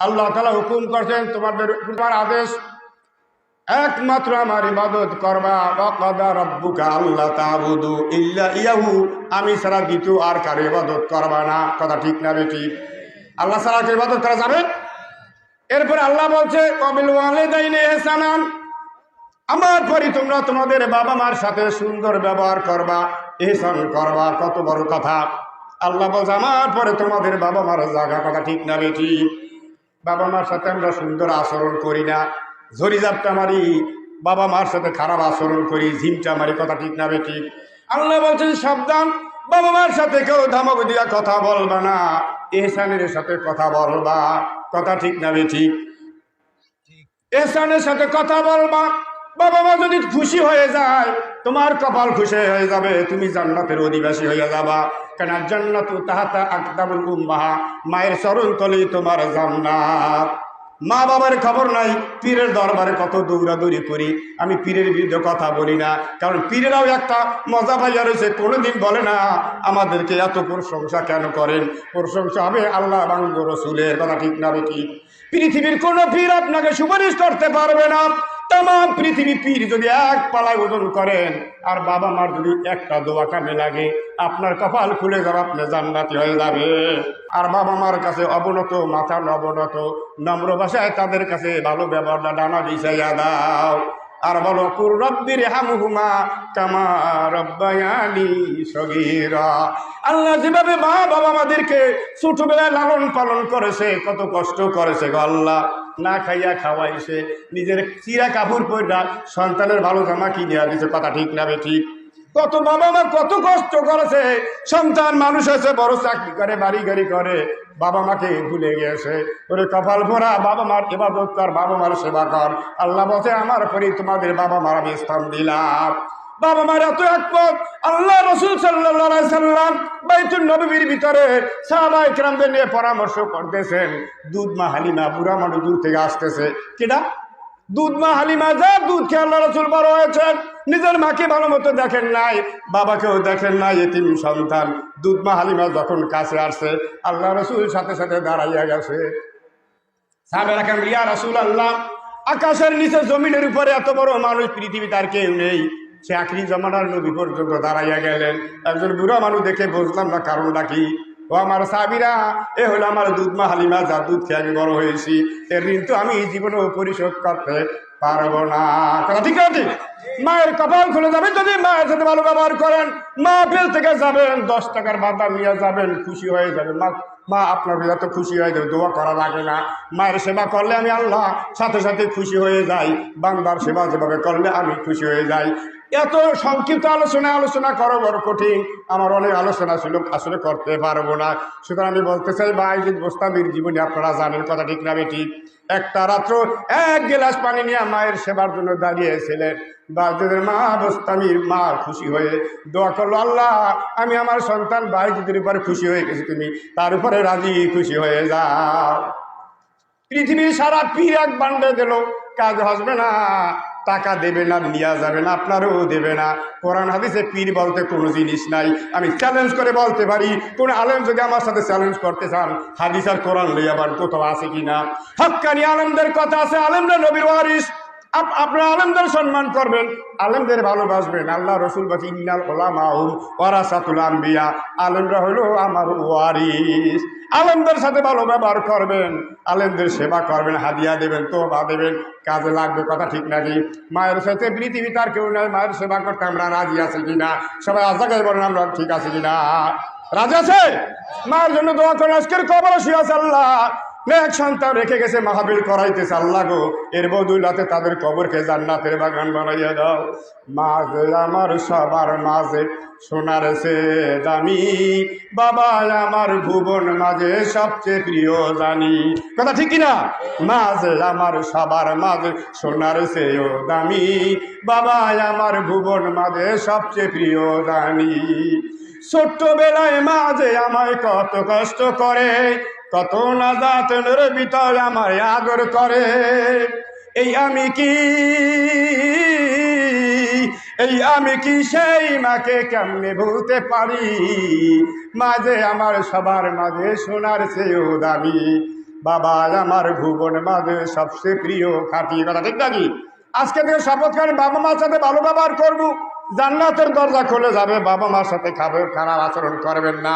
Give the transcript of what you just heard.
আল্লাহ তাআলা হুকুম করছেন তোমাদের আদেশ একমাত্র আমার ইবাদত করবা। ওয়া কাদা রাব্বুকা আল্লা তা'বুদু ইল্লা ইয়াহু, আমি ছাড়া দ্বিতীয় আর কারো ইবাদত করবা না। কথা ঠিক না বেঠিক? আল্লাহ ছাড়া কারো ইবাদত করা যাবে? এরপর আল্লাহ বলছে ওয়াবিল ওয়ালিদাইনি ইহসানান, আমার পরে তোমরা তোমাদের বাবা মার সাথে সুন্দর ব্যবহার করবা, ইহসান করবা। কত বড় কথা! আল্লাহ বলছে আমার পরে তোমাদের বাবা মার জায়গা। কথা ঠিক না বেঠিক? বাবা মার সাথে আমরা সুন্দর আচরণ করি না, ঝড়ি ঝাপটা মারি, বাবা মার সাথে খারাপ আচরণ করি, ঝিমটা মারি। কথা ঠিক না বেঠিক? আল্লাহ বলছেন সাবধান, বাবা মার সাথে কেউ ধমক দিয়া কথা বলবা না, ইহসানের সাথে কথা বলবা। কথা ঠিক না বেঠিক? ইহসানের সাথে কথা বলবা। বাবা মা যদি খুশি হয়ে যায় তোমার কপাল খুশি হয়ে যাবে, তুমি জান্নাতের অধিবাসী হয়ে যাবা। কেন? জান্নাতু তাহাতা আকদামুল উম্মাহা, মায়ের চরণ তলেই তোমার জান্নাত। মা বাবার খবর নাই, পীরের দরবারে কত দৌড়াদৌড়ি করি। আমি পীরের বিরুদ্ধে কথা বলি না, কারণ পীরেরাও একটা মজা পাইয়া রয়েছে। কোনোদিন বলে না আমাদেরকে এত প্রশংসা কেন করেন। প্রশংসা হবে আল্লাহ এবং রসুলের। কথা ঠিক না বেঠিক? পৃথিবীর কোনো পীর আপনাকে সুপারিশ করতে পারবে না। তাম পৃথিবী পীর যদি এক পালায় ওজন করেন আর বাবা মার যদি একটা দোয়া কামে লাগে, আপনার কপাল খুলে যাবে, আপনি জান্নাতি হয়ে যাবে। আর বাবা মার কাছে অবনত, মাথা অবনত, নম্র ভাষায় তাদের কাছে ভালো ব্যবহারটা ডানা বিছাইয়া দাও। আর বলো কুর রব্বির হামহুমা কামা রব্বায়ানি সগীরা। আল্লাহ যেভাবে মা বাবা আমাদেরকে ছোটবেলায় লালন পালন করেছে, কত কষ্ট করেছে গো আল্লাহ। না খাইয়া খাওয়াইছে, নিজের চিরা কাপড় পয়রা সন্তানের ভালো জামা কিনে দিয়েছে। কথা ঠিক না বেঠিক? কত বাবা মা কত কষ্ট করেছে, সন্তান মানুষ হয়েছে, বড় চাকরি করে, বাড়ি গাড়ি করে, বাবা মাকে ভুলে গিয়েছে। ওরে কপাল ভরা, বাবা মার ইবাদত কর, বাবা মার সেবা কর। আল্লাহ বলছে আমার পরে তোমাদের বাবা মার আমি স্থান দিলাম। বাবা মার এত একমত, আল্লাহ রসুল সাল্লাল্লাহু আলাইহি সাল্লাম বাইতুল নববীর ভিতরে সাহাবায়ে কেরামদের নিয়ে পরামর্শ করতেছেন। দুধ মা হালিমা, বুড়া মানুষ দূর থেকে আসতেছে। কেডা? দুধ মা হালিমা, যা দুধ খেয়ে আল্লাহ রসুল বড় হয়েছেন, নিজের মাকে ভালো মতো দেখেন নাই, বাবাকেও দেখেন নাই, এতিম সন্তান। দুধ মা হালিমা যখন কাছে আসছে, আল্লাহ রসুল সাথে সাথে দাঁড়াইয়া গেছে। সাহাবায়ে কেরাম, ইয়া রাসূলুল্লাহ, আকাশের নিচে জমিনের উপরে এত বড় মানুষ পৃথিবীতে আর কেউ নেই। সে আখিরি জামানার নবী পর্যন্ত দাঁড়াইয়া গেলেন, একজন বুড়া মানুষ দেখে বুঝলাম না কারণটা কি। ও আমার সাহাবীরা, এ হলো আমার দুধ মা হালিমা, যার দুধ খেয়ে আমি বড় হয়েছি। এর ঋণ তো আমি জীবনেও পরিশোধ করতে পারবো না। কথা ঠিক আছে? মায়ের কপাল খুলে যাবে যদি মায়ের সাথে ভালো ব্যবহার করেন। মা ফেল থেকে যাবেন, 10 টাকার বাদাম নিয়ে যাবেন, খুশি হয়ে যাবে। মা আপনার এত খুশি হয়ে যাবে, দোয়া করা লাগে না। মায়ের সেবা করলে আমি আল্লাহ সাথে সাথে খুশি হয়ে যাই। বান্দার সেবা যেভাবে করলে আমি খুশি হয়ে যাই। এত সংক্ষিপ্ত আলোচনা করো বড় কঠিন, আমার অনেক আলোচনা ছিল, আসলে করতে পারবো না। সুতরাং আমি বলতে চাই, বাঈজিদ বোস্তামির জীবনে আপনারা জানেন। কথা ঠিক না বেঠিক? একটা রাত্র 1 গ্লাস পানি নিয়ে মায়ের সেবার জন্য দাঁড়িয়েছিলেন। বাঈজিদের মা বোস্তামির মা খুশি হয়ে দোয়া করলো, আল্লাহ আমি আমার সন্তান বাঈজিদের উপরে খুশি হয়ে গেছি, তুমি তার উপরে রাজি খুশি হয়ে যাও। পৃথিবীর সারা পীর এক বান্ডে দিল, কাজ হসবে না, টাকা দেবে না, নিয়ে যাবে না, আপনারও দেবে না। কোরআন হাদিসে পীর বলতে কোনো জিনিস নাই। আমি চ্যালেঞ্জ করে বলতে পারি, কোন আলেম যদি আমার সাথে চ্যালেঞ্জ করতে চান, হাদিস আর কোরআন লই আবার কোথাও আছে কিনা? হক্কানি আলেমদের কথা আছে, আলেমরা নবীর ওয়ারিস। আপনারা আলেমদের সম্মান করবেন, আলেমদের ভালোবাসবেন। আল্লাহ রসুল বলছেন ইন্নাল উলামাউম ওয়ারাসাতুল আম্বিয়া, আলেমরা হলো আমার ওয়ারিস। আলেমদের সাথে ভালো ব্যবহার করবেন, আলেমদের সেবা করবেন, হাদিয়া দেবেন, তোবা দেবেন, কাজে লাগবে। কথা ঠিক নাকি? মায়ের সাথে পৃথিবী তার কেউ নাই, মায়ের সেবা করতে আমরা রাজি আছি কিনা? সবাই আজাগায় বলেন আমরা ঠিক আছে কিনা? রাজি আছে? মায়ের জন্য দোয়া করেন। আজকের কবরে শুয়ে আছে, আল্লাহ এক সন্তান রেখে গেছে, মাহফিল করাইতেছে, আল্লাহ গো এর বদৌলতে তাদের কবরকে জান্নাতের বাগান বানাইয়া দাও। মাঝে আমার সবার মাঝে সোনার সে দামি, বাবা আমার ভুবন মাঝে সবচেয়ে প্রিয় জানি। কথা ঠিক কিনা? মাঝে আমার সবার মাঝে সোনার সেও দামি, বাবা আমার ভুবন মাঝে সবচেয়ে প্রিয় জানি। ছোট্টবেলায় মাঝে আমায় কত কষ্ট করে, কত নাজাতের ভিতর আমার আদর করে। এই আমি কি সেই মাকে কেমনে ভুলতে পারি? মাঝে আমার সবার মাঝে সোনার চেয়েও দামি, বাবা আমার ভুবন মাঝে সবচেয়ে প্রিয় খাঁটি কথা, ঠিক নাকি? আজকে থেকে শপথ করেন বাবা মার সাথে ভালো ব্যবহার করবো, জান্নাতের দরজা খুলে যাবে। বাবা মার সাথে খারাপ আচরণ করবেন না।